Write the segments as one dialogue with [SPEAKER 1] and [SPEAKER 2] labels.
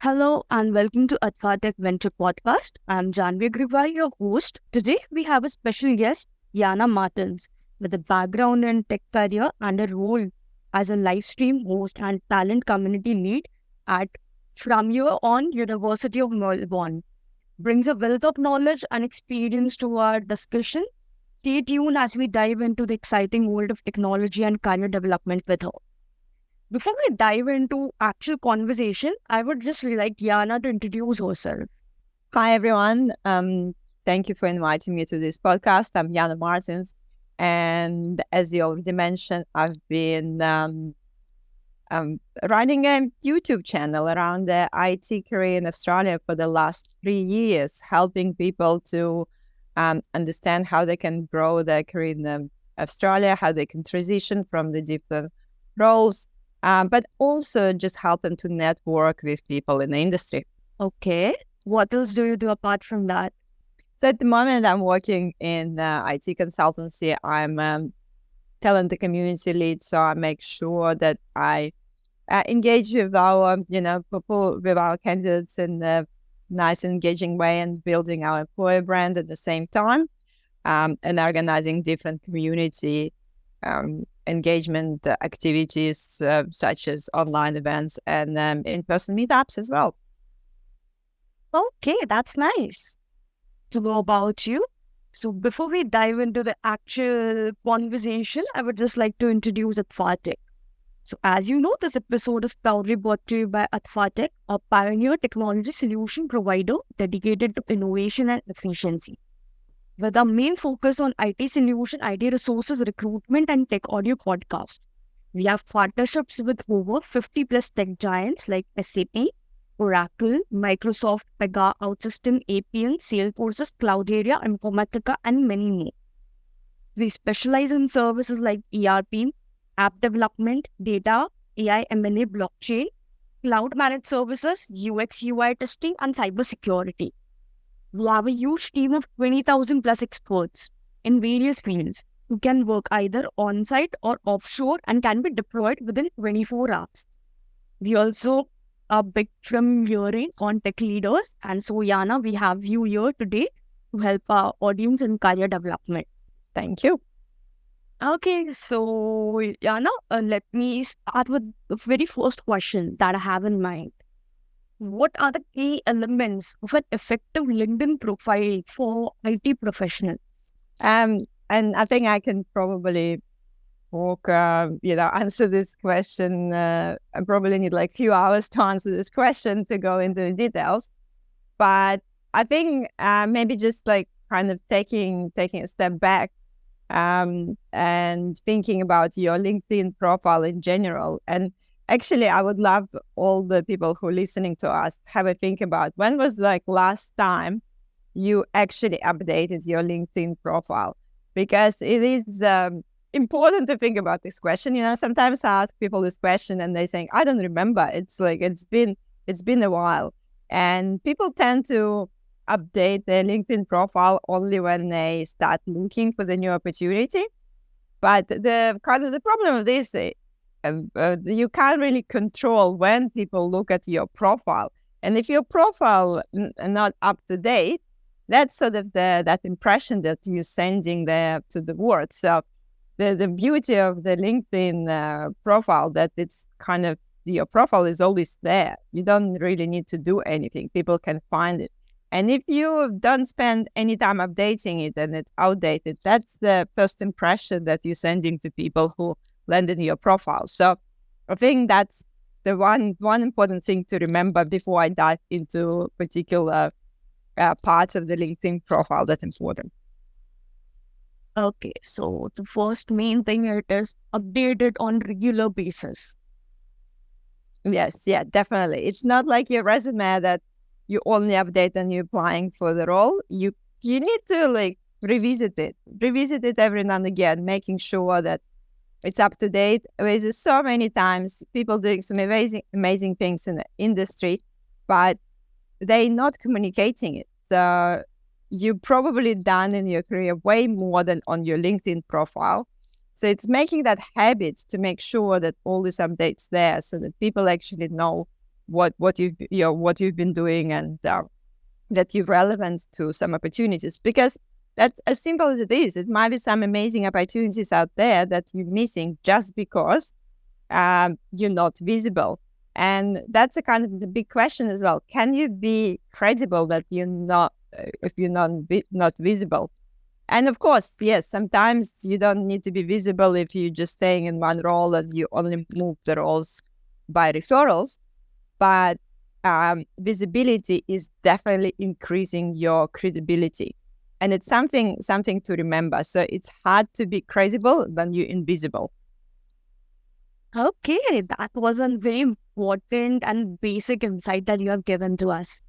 [SPEAKER 1] Hello and welcome to Tech Venture Podcast. I'm Janvi Agrawal, your host. Today we have a special guest, Yana Martens, with a background in tech career and a role as a Livestream host and talent community lead at From Here On University of Melbourne. Brings a wealth of knowledge and experience to our discussion. Stay tuned as we dive into the exciting world of technology and career development with her. Before we dive into actual conversation, I would just like Yana to introduce herself.
[SPEAKER 2] Hi, everyone. Thank you for inviting me to this podcast. I'm Yana Martens. And as you already mentioned, I've been running a YouTube channel around the IT career in Australia for the last 3 years, helping people to understand how they can grow their career in Australia, how they can transition from the different roles, but also just help them to network with people in the industry.
[SPEAKER 1] Okay. What else do you do apart from that?
[SPEAKER 2] So at the moment, I'm working in IT consultancy. I'm talent and community lead, so I make sure that I engage with our, people, with our candidates in a nice, engaging way, and building our employer brand at the same time, and organizing different community engagement activities such as online events and in-person meetups as well.
[SPEAKER 1] Okay, that's nice to know about you. So before we dive into the actual conversation, I would just like to introduce Tech. So as you know, this episode is proudly brought to you by Tech, a pioneer technology solution provider dedicated to innovation and efficiency. With our main focus on IT solution, IT resources, recruitment, and tech audio podcast. We have partnerships with over 50 plus tech giants like SAP, Oracle, Microsoft, Pega, OutSystem, APN, Salesforce's Cloud Area, Informatica, and many more. We specialize in services like ERP, app development, data, AI, M&A, blockchain, cloud managed services, UX, UI testing, and cybersecurity. We have a huge team of 20,000 plus experts in various fields who can work either on-site or offshore and can be deployed within 24 hours. We also are big premiering on tech leaders. And so, Yana, we have you here today to help our audience in career development.
[SPEAKER 2] Thank you.
[SPEAKER 1] Okay, so Yana, let me start with the very first question that I have in mind. What are the key elements of an effective LinkedIn profile for IT professionals?
[SPEAKER 2] And I think I can probably answer this question. I probably need like a few hours to answer this question to go into the details. But I think maybe just like kind of taking a step back and thinking about your LinkedIn profile in general. And actually, I would love all the people who are listening to us have a think about when was like last time you actually updated your LinkedIn profile, because it is important to think about this question. Sometimes I ask people this question and they saying, I don't remember. It's like, it's been a while. And people tend to update their LinkedIn profile only when they start looking for the new opportunity. But the problem with this, you can't really control when people look at your profile. And if your profile not up to date, that's sort of that impression that you're sending there to the world. So the beauty of the LinkedIn profile, that it's kind of, your profile is always there. You don't really need to do anything. People can find it. And if you don't spend any time updating it and it's outdated, that's the first impression that you're sending to people who land in your profile. So I think that's the one important thing to remember before I dive into particular parts of the LinkedIn profile that's important.
[SPEAKER 1] Okay, so the first main thing, it is updated on regular basis.
[SPEAKER 2] Yes, yeah, definitely. It's not like your resume that you only update when you're applying for the role. You need to like revisit it every now and again, making sure that it's up to date. There's just so many times people doing some amazing things in the industry, but they're not communicating it. So you've probably done in your career way more than on your LinkedIn profile. So it's making that habit to make sure that all these updates there so that people actually know what you've been doing, and that you're relevant to some opportunities. Because that's as simple as it is. It might be some amazing opportunities out there that you're missing just because you're not visible. And that's a kind of the big question as well. Can you be credible that you're not, if you're not visible? And of course, yes, sometimes you don't need to be visible if you're just staying in one role and you only move the roles by referrals. But visibility is definitely increasing your credibility. And it's something to remember. So it's hard to be credible when you're invisible.
[SPEAKER 1] Okay, that was a very important and basic insight that you have given to us.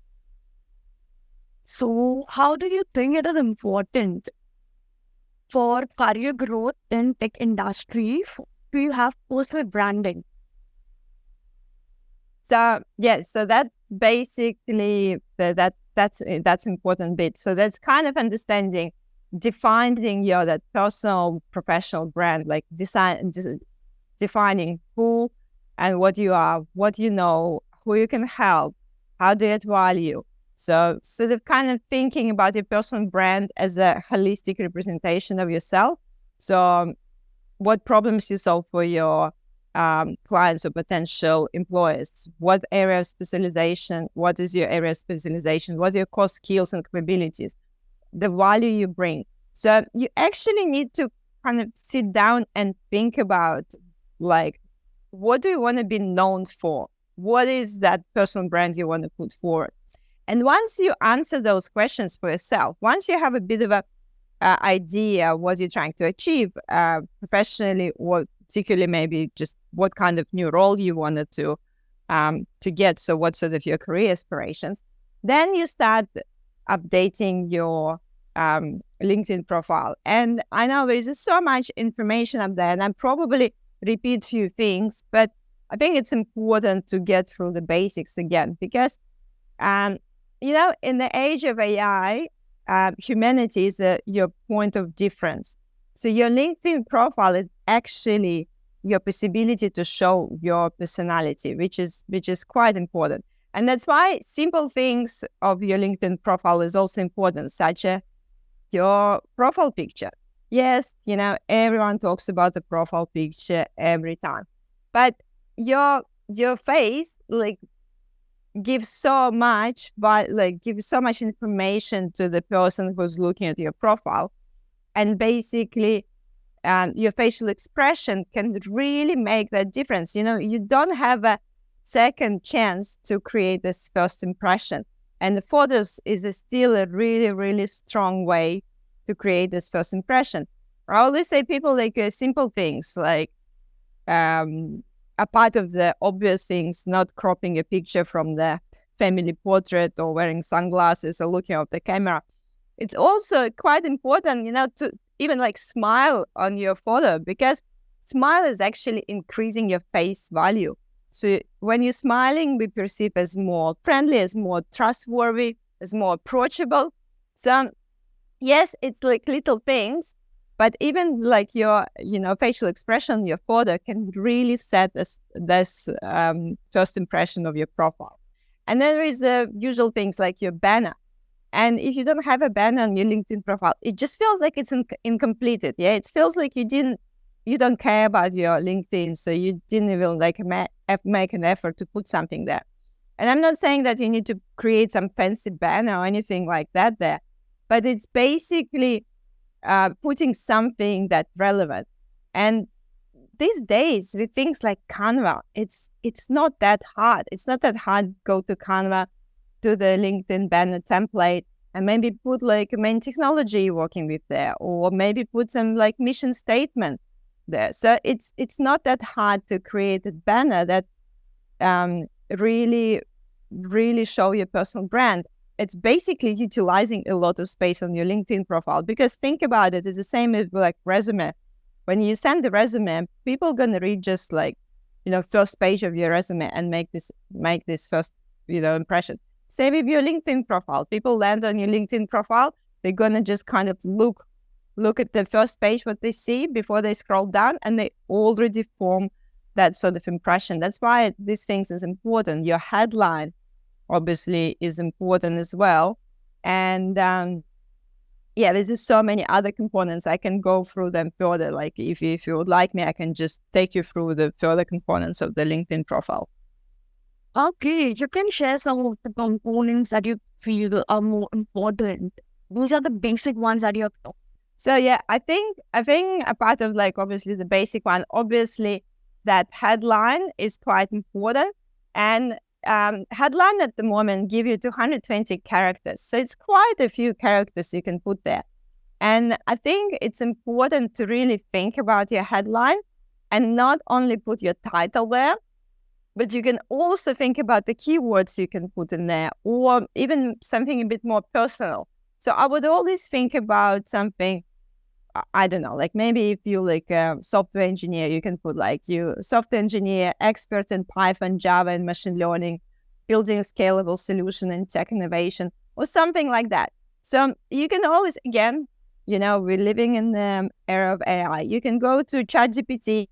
[SPEAKER 1] So, how do you think it is important for career growth in tech industry to have personal branding?
[SPEAKER 2] So yes, so that's basically that's important bit. So that's kind of understanding, defining your that personal professional brand, like defining who and what you are, what you know, who you can help, how do you add value. So sort of kind of thinking about your personal brand as a holistic representation of yourself. So what problems you solve for your clients or potential employers, what area of specialization, what is your area of specialization, what are your core skills and capabilities, the value you bring. So you actually need to kind of sit down and think about, like, what do you want to be known for? What is that personal brand you want to put forward? And once you answer those questions for yourself, once you have a bit of a idea what you're trying to achieve professionally, or particularly maybe just what kind of new role you wanted to get, so what sort of your career aspirations, then you start updating your LinkedIn profile. And I know there is so much information up there, and I probably repeat a few things, but I think it's important to get through the basics again, because in the age of AI, humanity is your point of difference. So your LinkedIn profile is actually your possibility to show your personality, which is quite important. And that's why simple things of your LinkedIn profile is also important, such as your profile picture. Yes, everyone talks about the profile picture every time, but your face, like, gives so much, but gives so much information to the person who's looking at your profile. And basically, your facial expression can really make that difference. You don't have a second chance to create this first impression. And the photos is still a really, really strong way to create this first impression. I always say people like simple things, like a part of the obvious things, not cropping a picture from the family portrait or wearing sunglasses or looking at the camera. It's also quite important, to even smile on your photo, because smile is actually increasing your face value. So when you're smiling, we perceive as more friendly, as more trustworthy, as more approachable. So yes, it's little things, but even your, facial expression, your photo can really set this first impression of your profile. And then there is the usual things like your banner. And if you don't have a banner on your LinkedIn profile, it just feels like it's incompleted. Yeah, it feels like you don't care about your LinkedIn, so you didn't even make an effort to put something there. And I'm not saying that you need to create some fancy banner or anything like that there, but it's basically putting something that's relevant. And these days, with things like Canva, it's not that hard. It's not that hard to go to Canva, to the LinkedIn banner template, and maybe put a main technology you're working with there, or maybe put some mission statement there. So it's not that hard to create a banner that really, really show your personal brand. It's basically utilizing a lot of space on your LinkedIn profile, because think about it, it's the same as resume. When you send the resume, people are gonna read just first page of your resume and make this first impression. Same with your LinkedIn profile. People land on your LinkedIn profile, they're gonna just kind of look at the first page, what they see before they scroll down, and they already form that sort of impression. That's why these things is important. Your headline obviously is important as well. And yeah, there's just so many other components. I can go through them further. Like if you would like me, I can just take you through the further components of the LinkedIn profile.
[SPEAKER 1] Okay, you can share some of the components that you feel are more important. These are the basic ones that you have.
[SPEAKER 2] So yeah, I think a part of like obviously the basic one, obviously that headline is quite important. And headline at the moment give you 220 characters. So it's quite a few characters you can put there. And I think it's important to really think about your headline and not only put your title there, but you can also think about the keywords you can put in there, or even something a bit more personal. So I would always think about something, I don't know, like maybe if you like a software engineer, you can put like you software engineer, expert in Python, Java, and machine learning, building a scalable solution in tech innovation, or something like that. So you can always, again, we're living in the era of AI. You can go to ChatGPT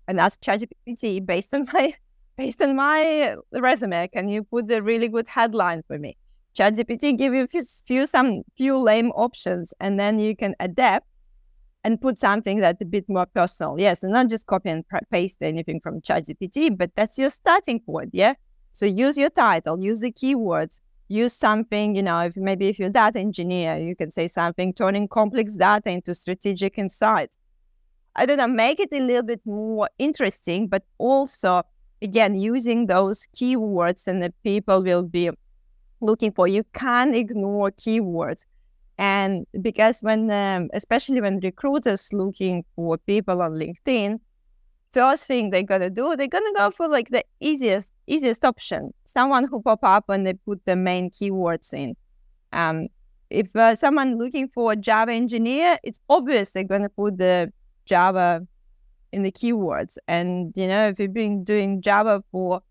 [SPEAKER 2] and ask ChatGPT based on my resume, can you put a really good headline for me? ChatGPT give you few lame options, and then you can adapt and put something that's a bit more personal. Yes, and not just copy and paste anything from ChatGPT, but that's your starting point, yeah? So use your title, use the keywords, use something, if you're a data engineer, you can say something, turning complex data into strategic insights. I don't know, make it a little bit more interesting, but also, again, using those keywords and the people will be looking for. You can't ignore keywords. And because especially when recruiters looking for people on LinkedIn, first thing they're going to do, they're going to go for like the easiest option, someone who pop up when they put the main keywords in. If someone looking for a Java engineer, it's obvious they're going to put the Java in the keywords. And, if you've been doing Java for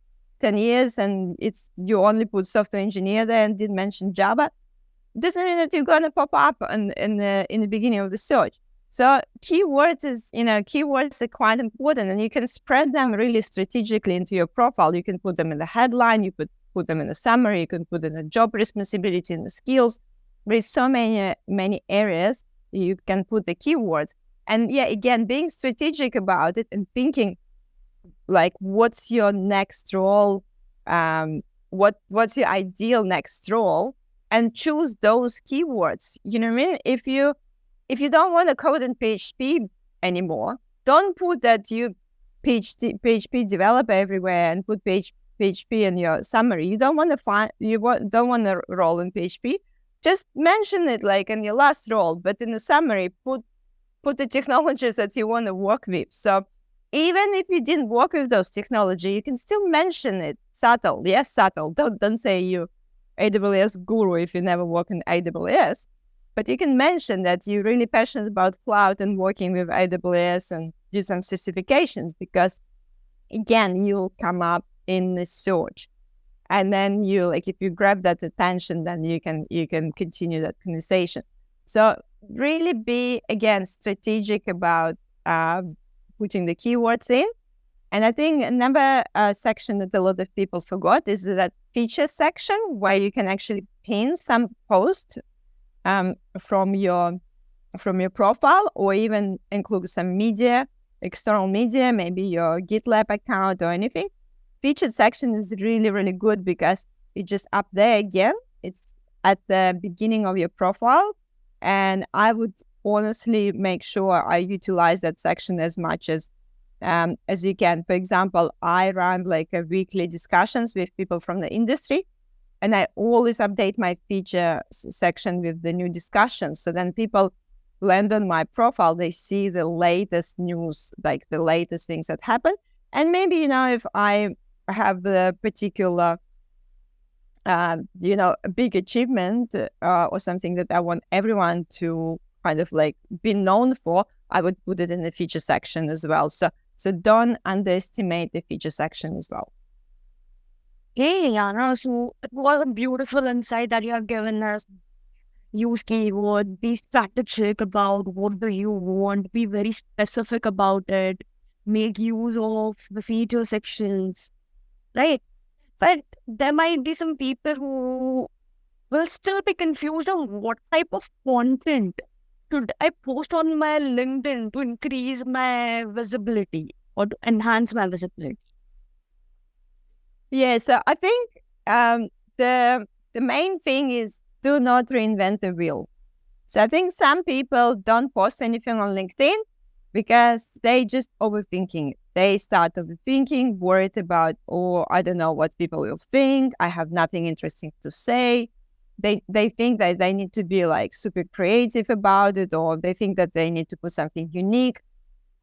[SPEAKER 2] 10 years and you only put software engineer there and didn't mention Java, doesn't mean that you're going to pop up in the beginning of the search. So keywords are quite important, and you can spread them really strategically into your profile. You can put them in the headline, you could put them in the summary, you can put in the job responsibility and the skills. There's so many areas you can put the keywords. And yeah, again, being strategic about it and thinking like, what's your next role? What's your ideal next role? And choose those keywords. You know what I mean? If you don't want to code in PHP anymore, don't put that you PHP developer everywhere and put PHP in your summary. You don't want to role in PHP. Just mention it like in your last role, but in the summary, put the technologies that you want to work with. So even if you didn't work with those technology, you can still mention it. Subtle. Yes, subtle. Don't say you AWS guru if you never work in AWS, but you can mention that you're really passionate about cloud and working with AWS and do some certifications, because again, you'll come up in the search. And then if you grab that attention, then you can continue that conversation. So really be, again, strategic about putting the keywords in. And I think another section that a lot of people forgot is that feature section where you can actually pin some post from your profile, or even include some media, external media, maybe your GitLab account or anything. Featured section is really, really good because it's just up there again. It's at the beginning of your profile. And I would honestly make sure I utilize that section as much as you can. For example, I run like a weekly discussions with people from the industry, and I always update my feature section with the new discussions. So then people land on my profile, they see the latest news, like the latest things that happen. And maybe, if I have the particular, a big achievement or something that I want everyone to kind of like be known for, I would put it in the feature section as well. So don't underestimate the feature section as well.
[SPEAKER 1] Hey, Yana, so it was a beautiful insight that you have given us. Use keyword, be strategic about what do you want, be very specific about it, make use of the feature sections, right? But there might be some people who will still be confused on what type of content should I post on my LinkedIn to increase my visibility or to enhance my visibility.
[SPEAKER 2] Yeah, so I think the main thing is do not reinvent the wheel. So I think some people don't post anything on LinkedIn because they just overthinking it. They start overthinking, worried about, oh, I don't know what people will think. I have nothing interesting to say. They think that they need to be like super creative about it, or they think that they need to put something unique.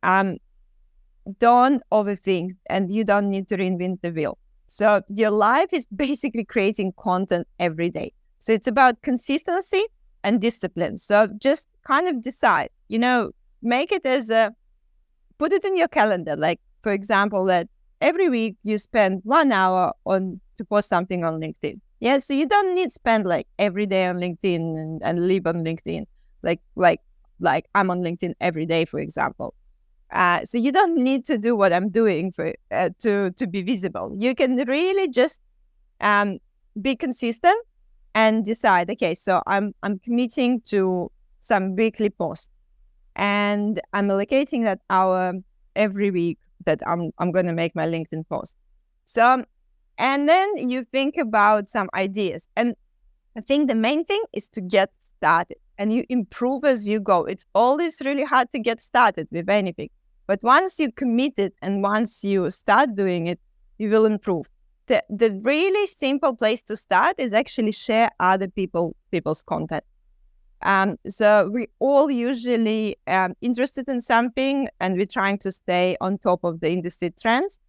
[SPEAKER 2] Don't overthink, and you don't need to reinvent the wheel. So your life is basically creating content every day. So it's about consistency and discipline. So just kind of decide, make it as put it in your calendar. Like, for example, that every week you spend 1 hour to post something on LinkedIn. Yeah. So you don't need to spend like every day on LinkedIn and live on LinkedIn. Like I'm on LinkedIn every day, for example. So you don't need to do what I'm doing to be visible. You can really just be consistent and decide, okay, so I'm committing to some weekly posts, and I'm allocating that hour every week that I'm going to make my LinkedIn post. So, and then you think about some ideas. And I think the main thing is to get started, and you improve as you go. It's always really hard to get started with anything. But once you commit it and once you start doing it, you will improve. The really simple place to start is actually share other people's content. So we all usually interested in something, and we're trying to stay on top of the industry trends.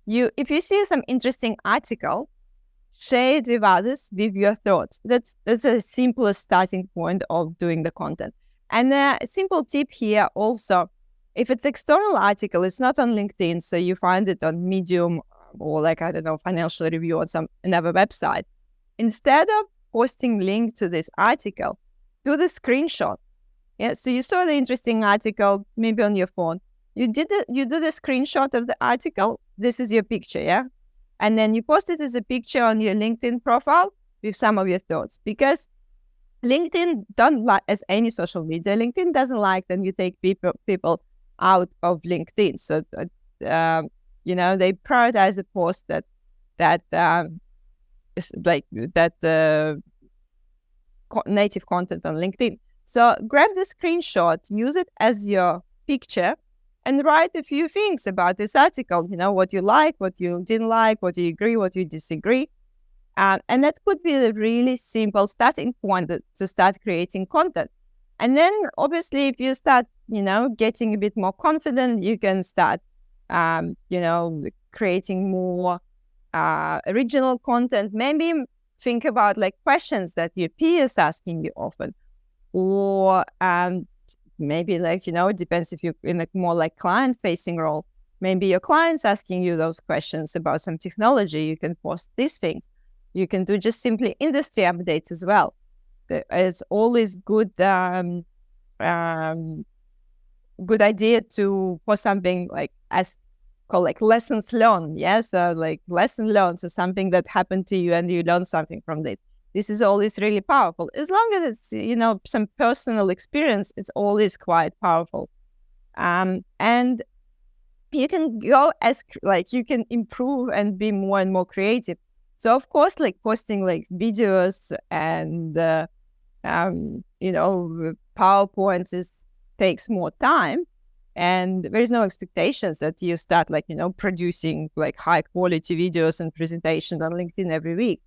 [SPEAKER 2] If you see some interesting article, share it with others with your thoughts. That's a simplest starting point of doing the content. And a simple tip here also, if it's external article, it's not on LinkedIn, so you find it on Medium or like, I don't know, Financial Review on another website. Instead of posting link to this article, do the screenshot. Yeah, so you saw the interesting article maybe on your phone. You do the screenshot of the article. This is your picture, yeah? And then you post it as a picture on your LinkedIn profile with some of your thoughts, because LinkedIn don't like, as any social media, LinkedIn doesn't like that you take people out of LinkedIn. So, they prioritize the post that is like that native content on LinkedIn. So grab the screenshot, use it as your picture, and write a few things about this article. What you like, what you didn't like, what you agree, what you disagree. And that could be a really simple starting point to start creating content. And then obviously if you start, getting a bit more confident, you can start, creating more original content. Maybe think about like questions that your peers asking you often, or maybe like, it depends if you're in a more like client-facing role. Maybe your client's asking you those questions about some technology. You can post these things. You can do just simply industry updates as well. It's always good idea to post something like called like lessons learned. Yeah, so like lesson learned, so something that happened to you and you learned something from it. This is always really powerful. As long as it's, some personal experience, it's always quite powerful. And you can go you can improve and be more and more creative. So of course, like posting like videos and, PowerPoints takes more time, and there's no expectations that you start producing like high quality videos and presentations on LinkedIn every week.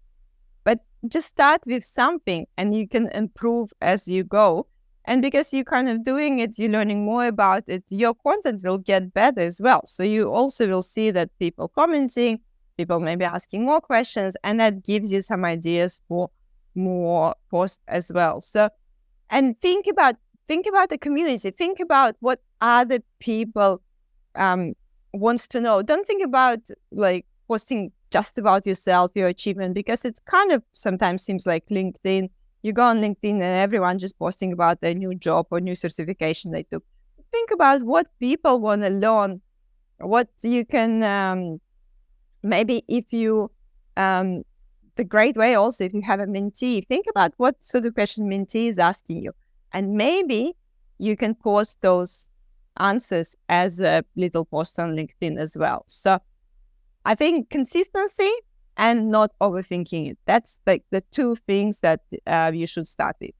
[SPEAKER 2] But just start with something and you can improve as you go. And because you're kind of doing it, you're learning more about it, your content will get better as well. So you also will see that people commenting, people maybe asking more questions, and that gives you some ideas for more posts as well. So, and think about the community. Think about what other people wants to know. Don't think about like posting just about yourself, your achievement, because it's kind of sometimes seems like LinkedIn. You go on LinkedIn and everyone just posting about their new job or new certification they took. Think about what people want to learn what you can maybe if you the great way also, if you have a mentee, think about what sort of question mentee is asking you, and maybe you can post those answers as a little post on LinkedIn as well. So I think consistency and not overthinking it. That's like the two things that you should start with.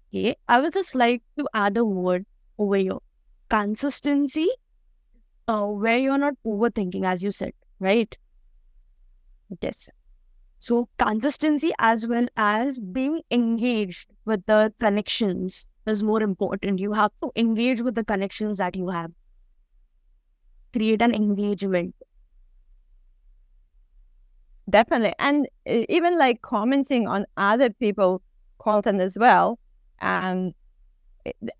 [SPEAKER 1] Okay, I would just like to add a word over here. Consistency, where you're not overthinking, as you said, right?
[SPEAKER 2] Yes.
[SPEAKER 1] So consistency as well as being engaged with the connections is more important. You have to engage with the connections that you have. Create an engagement.
[SPEAKER 2] Definitely. And even like commenting on other people content as well.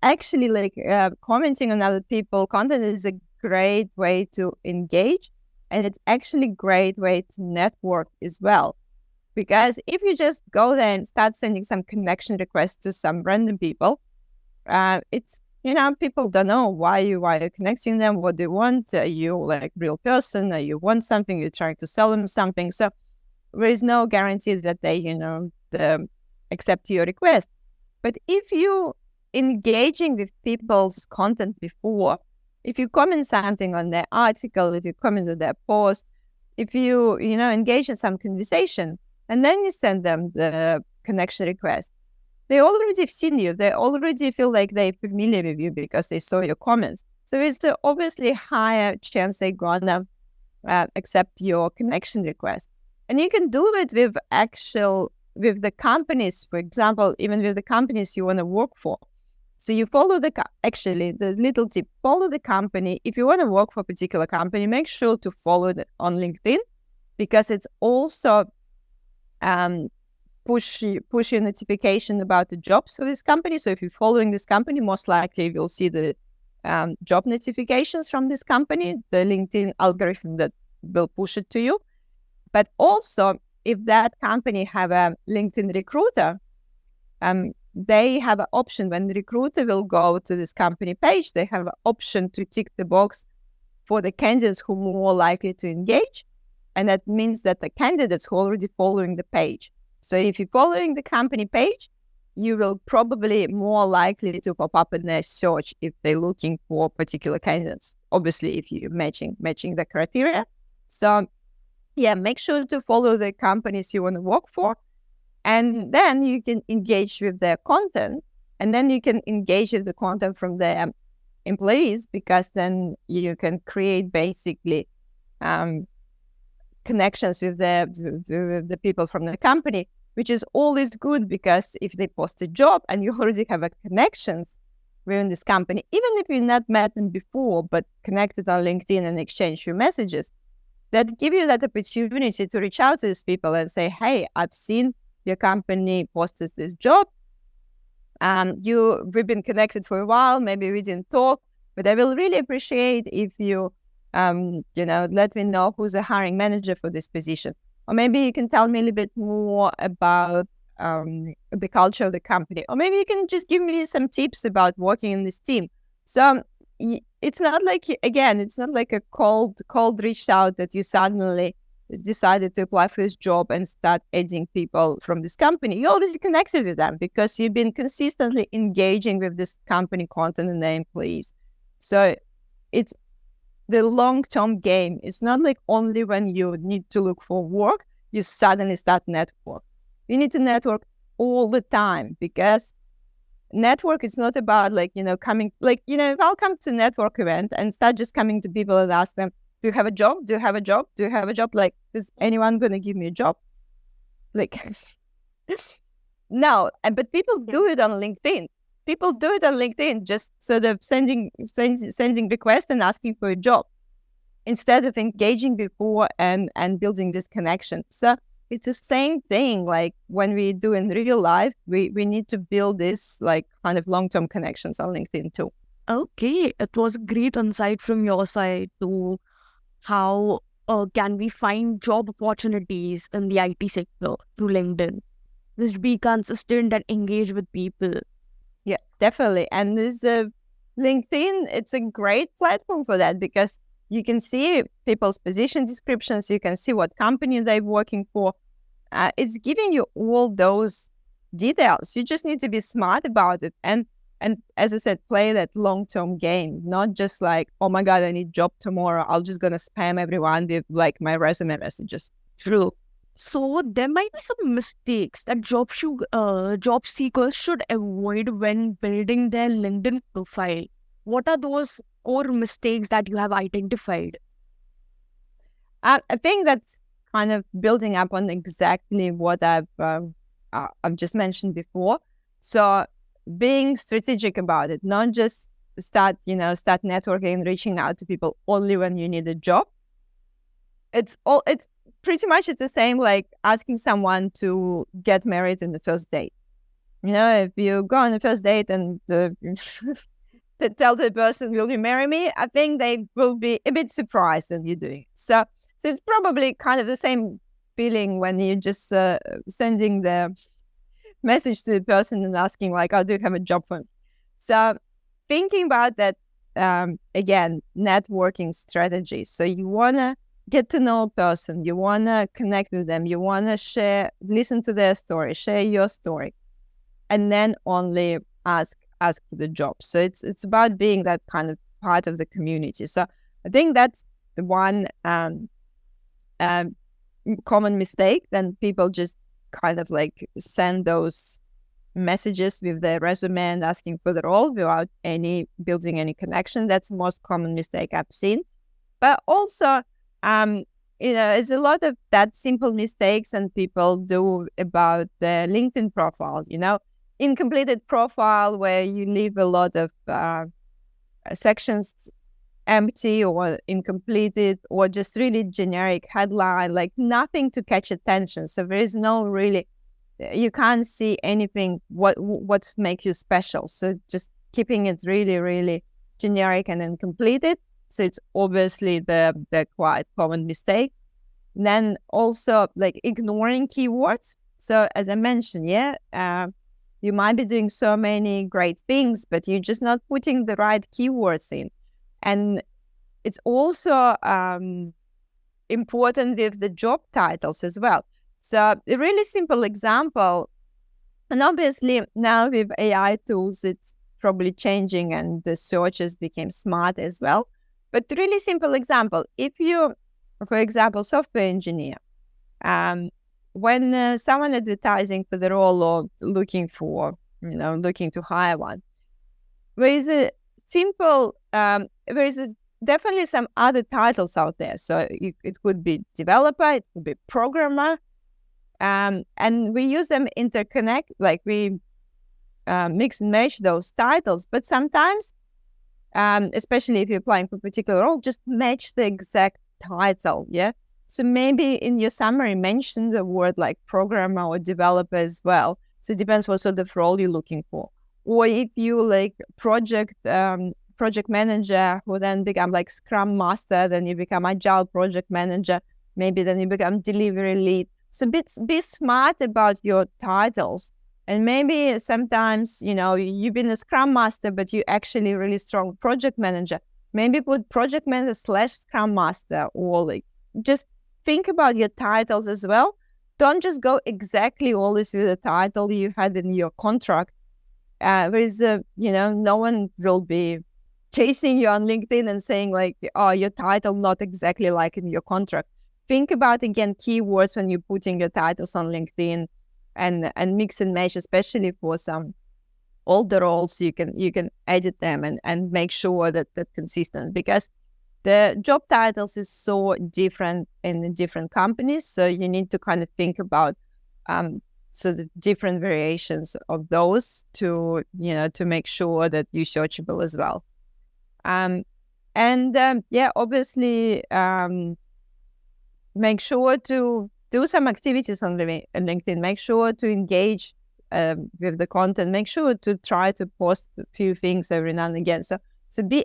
[SPEAKER 2] Actually, like commenting on other people content is a great way to engage, and it's actually a great way to network as well. Because if you just go there and start sending some connection requests to some random people, it's people don't know why you're connecting them, what they want. Are you like real person? Are you want something? You're trying to sell them something. So there is no guarantee that they accept your request. But if you engaging with people's content before, if you comment something on their article, if you comment on their post, if you engage in some conversation, and then you send them the connection request, they already have seen you. They already feel like they're familiar with you because they saw your comments. So it's obviously higher chance they're gonna accept your connection request. And you can do it with the companies, for example, even with the companies you want to work for. So you follow actually, the little tip, follow the company. If you want to work for a particular company, make sure to follow it on LinkedIn, because it's also push your notification about the jobs of this company. So if you're following this company, most likely you'll see the job notifications from this company, the LinkedIn algorithm that will push it to you. But also, if that company have a LinkedIn recruiter, they have an option when the recruiter will go to this company page, they have an option to tick the box for the candidates who are more likely to engage. And that means that the candidates who are already following the page. So if you're following the company page, you will probably more likely to pop up in their search if they're looking for particular candidates. Obviously, if you're matching the criteria. So yeah, make sure to follow the companies you want to work for. And then you can engage with their content. And then you can engage with the content from their employees, because then you can create basically connections with the people from the company, which is always good, because if they post a job and you already have a connections within this company, even if you've not met them before, but connected on LinkedIn and exchange your messages, that give you that opportunity to reach out to these people and say, hey, I've seen your company posted this job. We've been connected for a while, maybe we didn't talk, but I will really appreciate if you let me know who's the hiring manager for this position. Or maybe you can tell me a little bit more about the culture of the company. Or maybe you can just give me some tips about working in this team. So it's not like, again, it's not like a cold reach out that you suddenly decided to apply for this job and start adding people from this company. You already connected with them because you've been consistently engaging with this company content and their employees. So it's the long-term game. It's not like only when you need to look for work, you suddenly start network. You need to network all the time, because network is not about coming, if I'll come to a network event and start just coming to people and ask them, do you have a job? Do you have a job? Do you have a job? Like, is anyone going to give me a job? Like, no. But people do it on LinkedIn. People do it on LinkedIn, just sort of sending requests and asking for a job, instead of engaging before and building this connection. So it's the same thing. Like when we do in real life, we need to build this like kind of long-term connections on LinkedIn too.
[SPEAKER 1] Okay, it was a great insight from your side to how can we find job opportunities in the IT sector through LinkedIn. Just be consistent and engage with people.
[SPEAKER 2] Yeah, definitely. And there's LinkedIn, it's a great platform for that because you can see people's position descriptions, you can see what company they're working for. It's giving you all those details. You just need to be smart about it. And as I said, play that long-term game, not just like, oh my God, I need job tomorrow. I'm just going to spam everyone with like my resume messages.
[SPEAKER 1] True. So there might be some mistakes that job seekers should avoid when building their LinkedIn profile. What are those core mistakes that you have identified?
[SPEAKER 2] I think that's kind of building up on exactly what I've just mentioned before. So being strategic about it, not just start networking, reaching out to people only when you need a job. It's pretty much it's the same like asking someone to get married in the first date. If you go on the first date and to tell the person, will you marry me? I think they will be a bit surprised that you're doing it. So it's probably kind of the same feeling when you're just sending the message to the person and asking like, oh, do you have a job for me? So thinking about that, again, networking strategy. So you want to get to know a person, you want to connect with them, you want to listen to their story, share your story, and then only ask for the job. So it's about being that kind of part of the community. So I think that's the one common mistake. Then people just kind of like send those messages with their resume and asking for the role without building any connection. That's the most common mistake I've seen. But also, there's a lot of that simple mistakes and people do about their LinkedIn profile, incompleted profile where you leave a lot of sections empty or incompleted or just really generic headline, like nothing to catch attention. So there is no really, you can't see anything what make you special. So just keeping it really, really generic and incompleted. So it's obviously the quite common mistake. And then also like ignoring keywords. So as I mentioned, you might be doing so many great things, but you're just not putting the right keywords in. And it's also important with the job titles as well. So a really simple example, and obviously now with AI tools, it's probably changing and the searches became smart as well. But really simple example, if you, for example, software engineer, when someone advertising for the role or looking to hire one, there is a simple, definitely some other titles out there. So it could be developer, it could be programmer, and we use them interconnect, like we mix and match those titles. But sometimes, especially if you're applying for a particular role, just match the exact title, yeah? So maybe in your summary, mention the word like programmer or developer as well. So it depends what sort of role you're looking for. Or if you like project manager who then become like Scrum Master, then you become Agile project manager, maybe then you become delivery lead. So be smart about your titles. And maybe sometimes, you've been a Scrum Master, but you're actually really strong project manager. Maybe put project manager / Scrum Master, or like just think about your titles as well. Don't just go exactly always with the title you had in your contract. There is no one will be chasing you on LinkedIn and saying like, oh, your title not exactly like in your contract. Think about, again, keywords when you're putting your titles on LinkedIn and mix and match, especially for some older roles. You can edit them and make sure that that's consistent, because the job titles is so different in the different companies. So you need to kind of think about the different variations of those to make sure that you're searchable as well. Obviously, make sure to do some activities on LinkedIn. Make sure to engage with the content. Make sure to try to post a few things every now and again. So be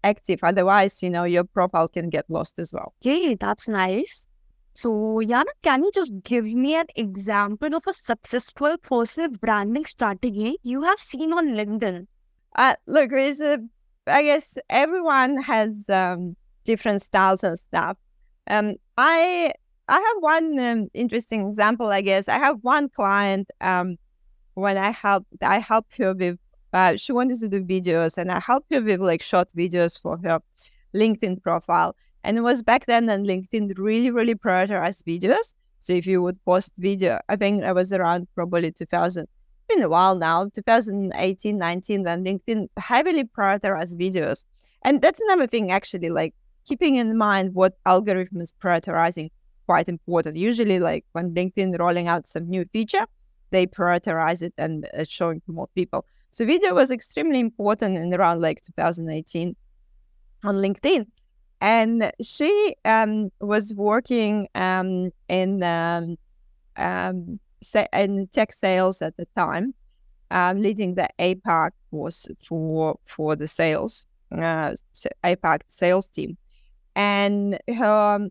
[SPEAKER 2] active. Otherwise, your profile can get lost as well.
[SPEAKER 1] Okay, that's nice. So, Yana, can you just give me an example of a successful personal branding strategy you have seen on LinkedIn?
[SPEAKER 2] Look, there is I guess everyone has different styles and stuff. I have one interesting example. I guess I have one client. When I helped her with. She wanted to do videos, and I helped her with like short videos for her LinkedIn profile. And it was back then that LinkedIn really, really prioritized videos. So if you would post video, I think I was around probably 2000. It's been a while now, 2018, 19, then LinkedIn heavily prioritized videos. And that's another thing, actually, like keeping in mind what algorithm is prioritizing, quite important. Usually, like when LinkedIn rolling out some new feature, they prioritize it and showing to more people. So video was extremely important in around like 2018 on LinkedIn. And she was working in tech sales at the time, leading the APAC force for the sales, APAC sales team. And her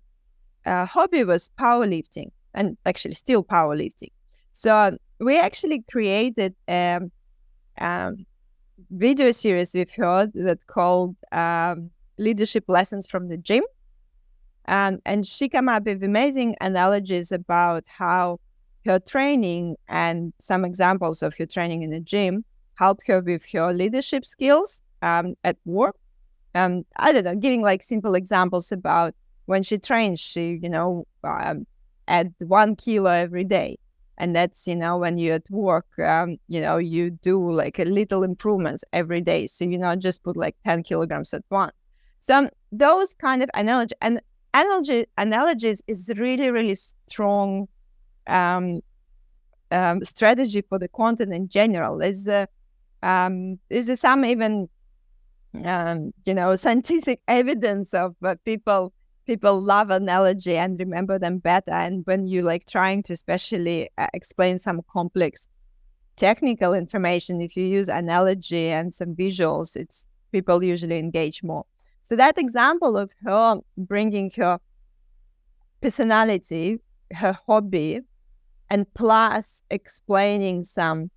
[SPEAKER 2] hobby was powerlifting, and actually still powerlifting. So we actually created a video series with her that called Leadership Lessons from the Gym. And she came up with amazing analogies about how her training and some examples of her training in the gym helped her with her leadership skills at work. I don't know, giving like simple examples about when she trains, she, add 1 kilo every day. And that's, when you're at work, you do like a little improvements every day. So, just put like 10 kilograms at once. So those kind of analogies is really, really strong strategy for the content in general. Is some even scientific evidence of people love analogy and remember them better. And when you like trying to especially explain some complex technical information, if you use analogy and some visuals, it's people usually engage more. So that example of her bringing her personality, her hobby, and plus explaining some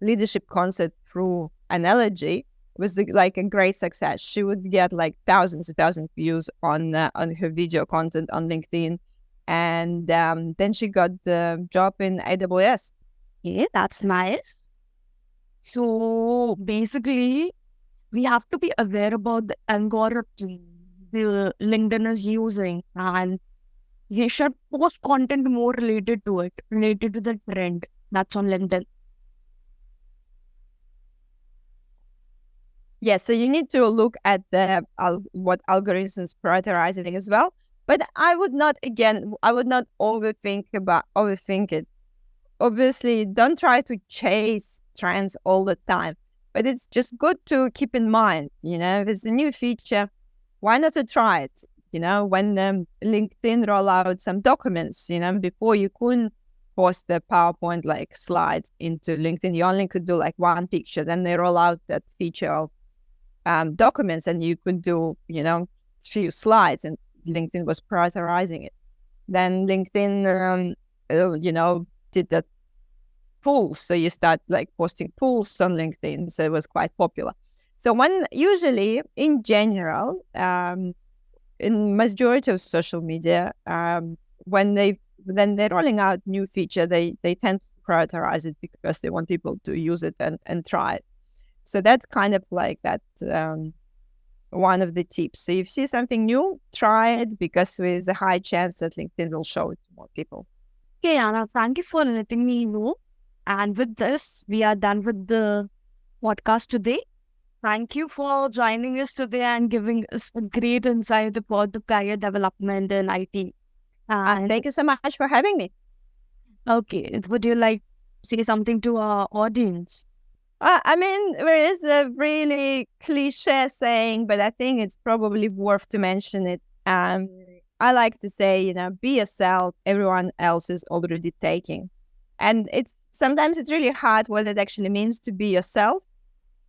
[SPEAKER 2] leadership concept through analogy was like a great success. She would get like thousands and thousands of views on her video content on LinkedIn. And then she got the job in AWS.
[SPEAKER 1] Yeah, that's nice. So basically, we have to be aware about the algorithm the LinkedIn is using, and we should post content more related to it, related to the trend that's on LinkedIn.
[SPEAKER 2] Yeah, so you need to look at the what algorithms prioritizing as well. But I would not overthink it. Obviously, don't try to chase trends all the time. But it's just good to keep in mind, if it's a new feature, why not to try it? When LinkedIn roll out some documents, before you couldn't post the PowerPoint like slides into LinkedIn, you only could do like one picture. Then they roll out that feature of documents, and you could do, few slides, and LinkedIn was prioritizing it. Then LinkedIn, did that polls. So you start like posting polls on LinkedIn. So it was quite popular. So usually in general, in majority of social media, when they're rolling out new feature, they tend to prioritize it because they want people to use it and try it. So that's kind of like that one of the tips. So if you see something new, try it, because there's a high chance that LinkedIn will show it to more people.
[SPEAKER 1] Okay, Anna, thank you for letting me know. And with this, we are done with the podcast today. Thank you for joining us today and giving us a great insight about the career development in IT.
[SPEAKER 2] And thank you so much for having me.
[SPEAKER 1] Okay, would you like to say something to our audience?
[SPEAKER 2] I mean, there is a really cliche saying, but I think it's probably worth to mention it. I like to say, be yourself. Everyone else is already taking. And sometimes it's really hard what it actually means to be yourself.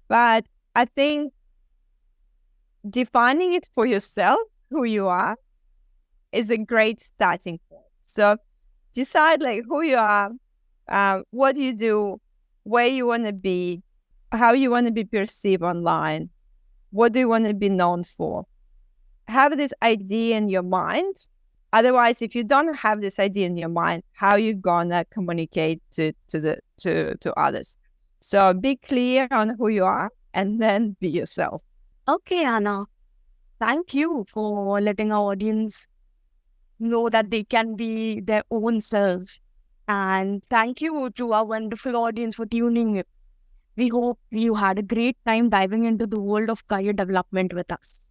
[SPEAKER 2] But I think defining it for yourself, who you are, is a great starting point. So decide like who you are, what you do, where you want to be, how you want to be perceived online, What do you want to be known for? Have this idea in your mind. Otherwise, if you don't have this idea in your mind, how you gonna communicate to others? So be clear on who you are and then be yourself.
[SPEAKER 1] Okay, Anna. Thank you for letting our audience know that they can be their own self. And thank you to our wonderful audience for tuning in. We hope you had a great time diving into the world of career development with us.